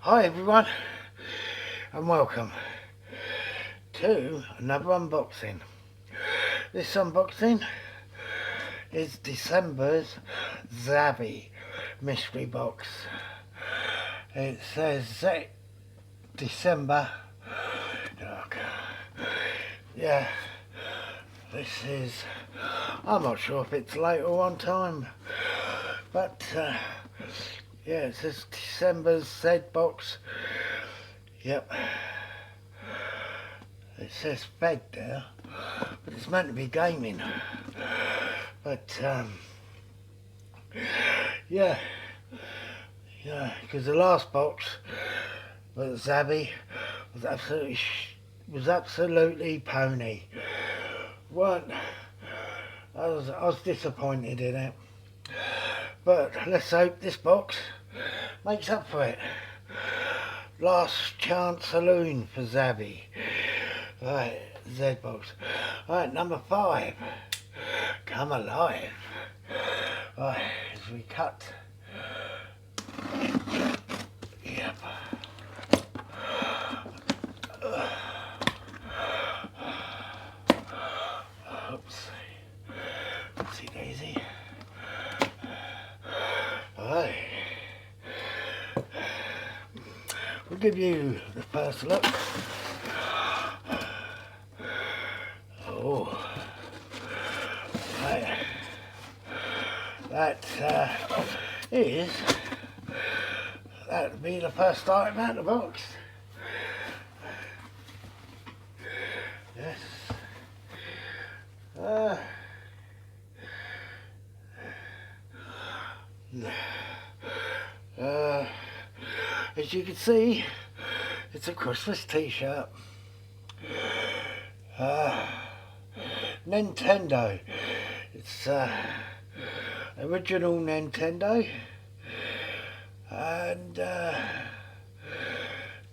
Hi everyone, and welcome to another unboxing. This unboxing is December's Zabby mystery box. It says December. Yeah, this is, I'm not sure if it's late or on time, but yeah, it says December's zbox. Yep. It says fed there, but it's meant to be gaming. But yeah, because the last box was Zabby was absolutely pony. What? I was disappointed in it. But let's hope this box makes up for it. Last chance saloon for Zabby. Right, Z-box. Right, number 5. Come alive. Right, as we cut. Yep. Oopsie daisy. Alright. We'll give you the first look. Oh. Right. That would be the first item out of the box. Yes. As you can see, it's a Christmas t-shirt. Nintendo. It's original Nintendo. And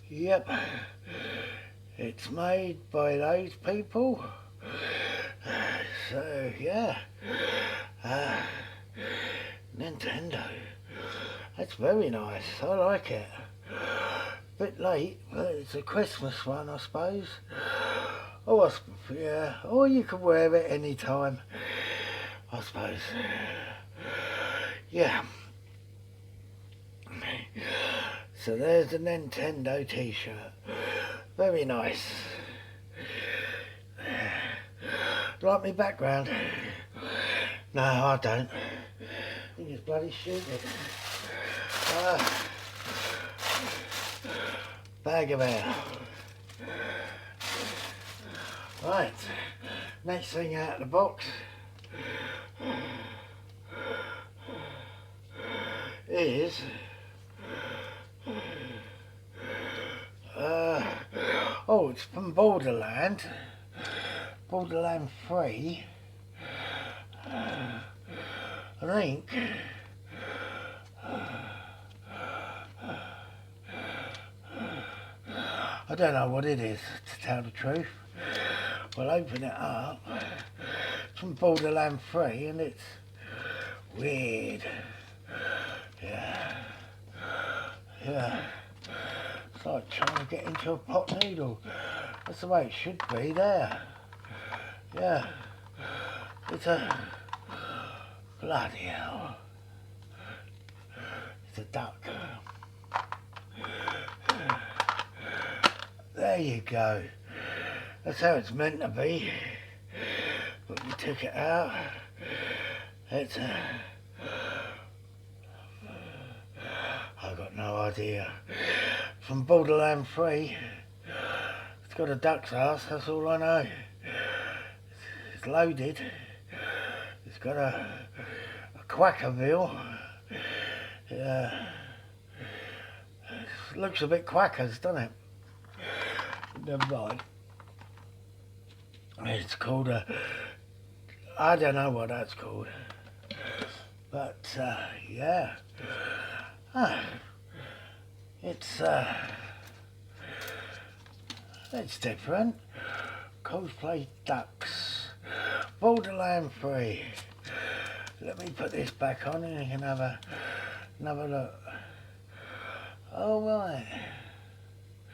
yep, it's made by those people. So yeah, Nintendo. That's very nice. I like it. Bit late, but it's a Christmas one, I suppose. Oh, yeah. Or you can wear it any time, I suppose. Yeah. So there's the Nintendo t-shirt. Very nice. Like my background? No, I don't. I think it's bloody stupid. Bag of air. Right, next thing out of the box is oh, it's from Borderland 3. I think I don't know what it is, to tell the truth. We'll open it up. It's from Borderland 3 and it's weird. Yeah. It's like trying to get into a pot noodle. That's the way it should be there. Yeah. It's a... bloody hell. It's a duck. There you go. That's how it's meant to be. But we took it out. It's a... I've got no idea. From Borderland 3. It's got a duck's ass, that's all I know. It's loaded. It's got a Quackerville. It looks a bit quackers, doesn't it? Never mind. It's called a... I don't know what that's called. But, yeah. It's different. Cosplay ducks. Borderland 3. Let me put this back on and you can have another look. Oh right.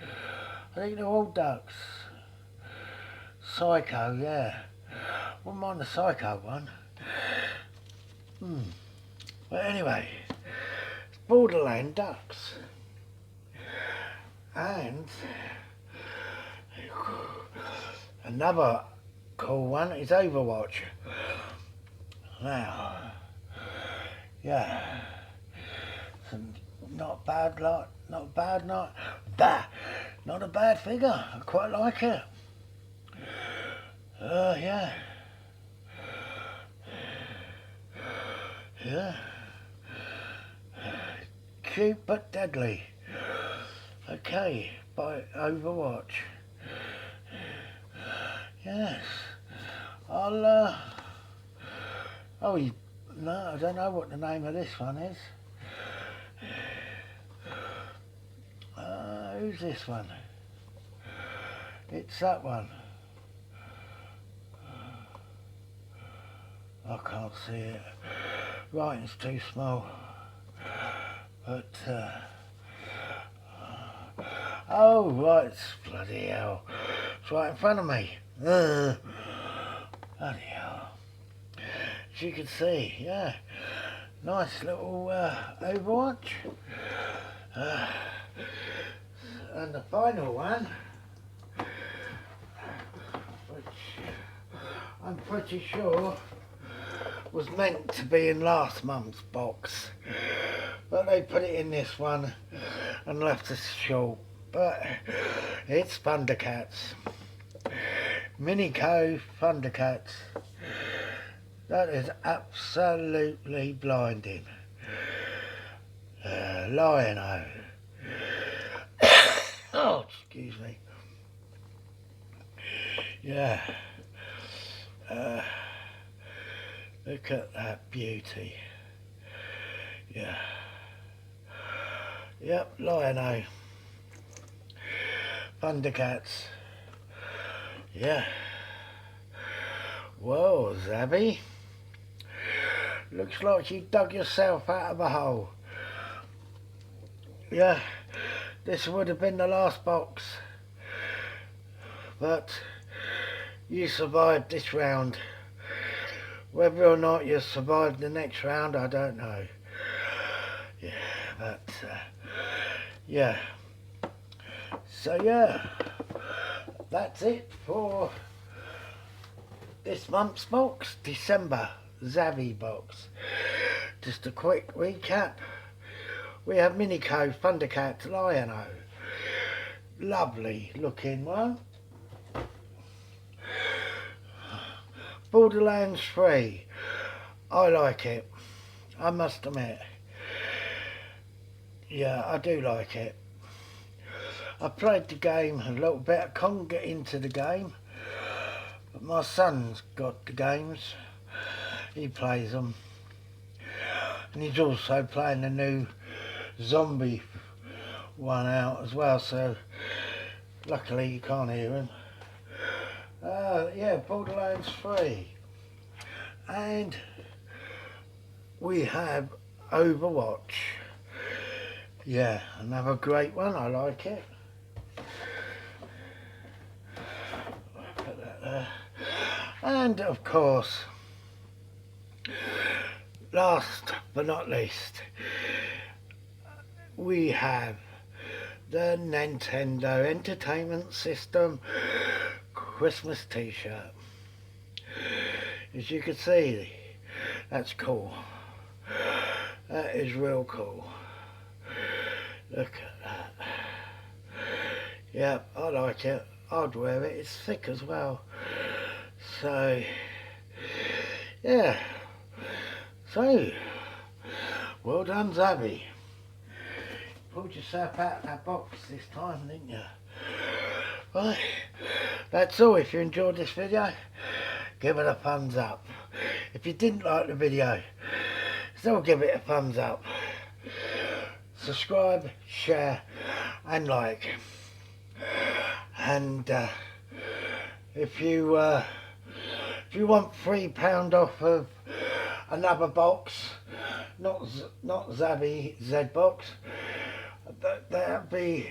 I think they're all ducks. Psycho, yeah. Wouldn't mind the Psycho one. But anyway, it's Borderland ducks. And another cool one is Overwatch. Now, yeah, some not bad lot, not bad, not a bad figure. I quite like it. Yeah. Yeah. Cute but deadly. Okay, by Overwatch. Yes. I'll, oh, no, I don't know what the name of this one is. Who's this one? It's that one. I can't see it. Writing's too small. But, oh, right, bloody hell. It's right in front of me. Bloody hell. As you can see, yeah. Nice little Overwatch. And the final one, which I'm pretty sure was meant to be in last month's box, but they put it in this one and left us short. But it's Thundercats. Minico Thundercats. That is absolutely blinding. Lion-O. Oh, excuse me. Yeah. Look at that beauty. Yeah. Yep, Lion-O. Thundercats. Yeah. Whoa, Zabby. Looks like you dug yourself out of a hole. Yeah, this would have been the last box. But you survived this round. Whether or not you survived the next round, I don't know. Yeah, but yeah. So yeah, that's it for this month's box, December Zavvy box. Just a quick recap. We have Minico Thundercat Lion-O. Lovely looking one. Borderlands 3. I like it. I must admit. Yeah, I do like it. I played the game a little bit. I can't get into the game. But my son's got the games. He plays them. And he's also playing the new zombie one out as well. So luckily you can't hear him. Yeah, Borderlands 3. And we have Overwatch. Yeah, another great one. I like it. Put that there. And of course, last but not least, we have the Nintendo Entertainment System Christmas t-shirt. As you can see, that's cool. That is real cool. Look at that. Yeah, I like it. I'd wear it. It's thick as well. So, yeah. So, well done, Zabby. Pulled yourself out of that box this time, didn't you? Right, that's all. If you enjoyed this video, give it a thumbs up. If you didn't like the video, still give it a thumbs up. Subscribe, share and like. And if you want £3 off of another box, not Zabby Z box, that'd be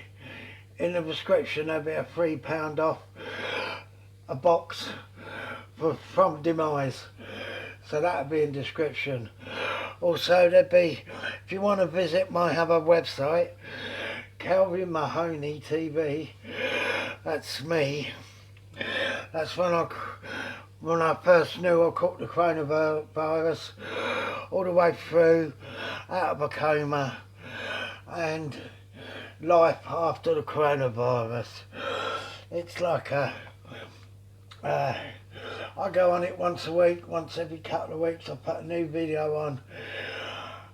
in the description. There'd be a £3 off a box from Demise. So that'd be in description. Also, there'd be, if you want to visit my other website, Calvin Mahoney TV. That's me. That's when I first knew I caught the coronavirus, all the way through, out of a coma, and life after the coronavirus. It's like I go on it once a week, once every couple of weeks I put a new video on,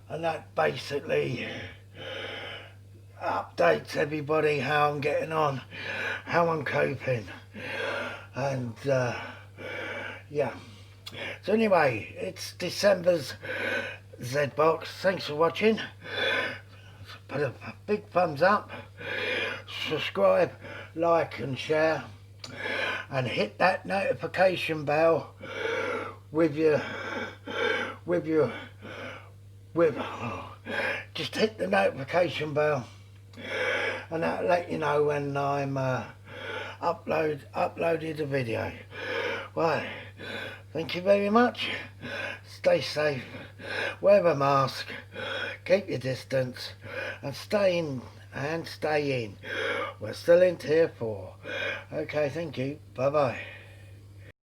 and that basically updates everybody how I'm getting on, how I'm coping, and yeah. So anyway, it's December's zbox. Thanks for watching. Put a big thumbs up, subscribe, like and share, and hit that notification bell just hit the notification bell, and that'll let you know when I'm uploaded a video. Right, thank you very much. Stay safe, wear a mask, keep your distance, and stay in. We're still in tier 4. Okay, thank you. Bye bye.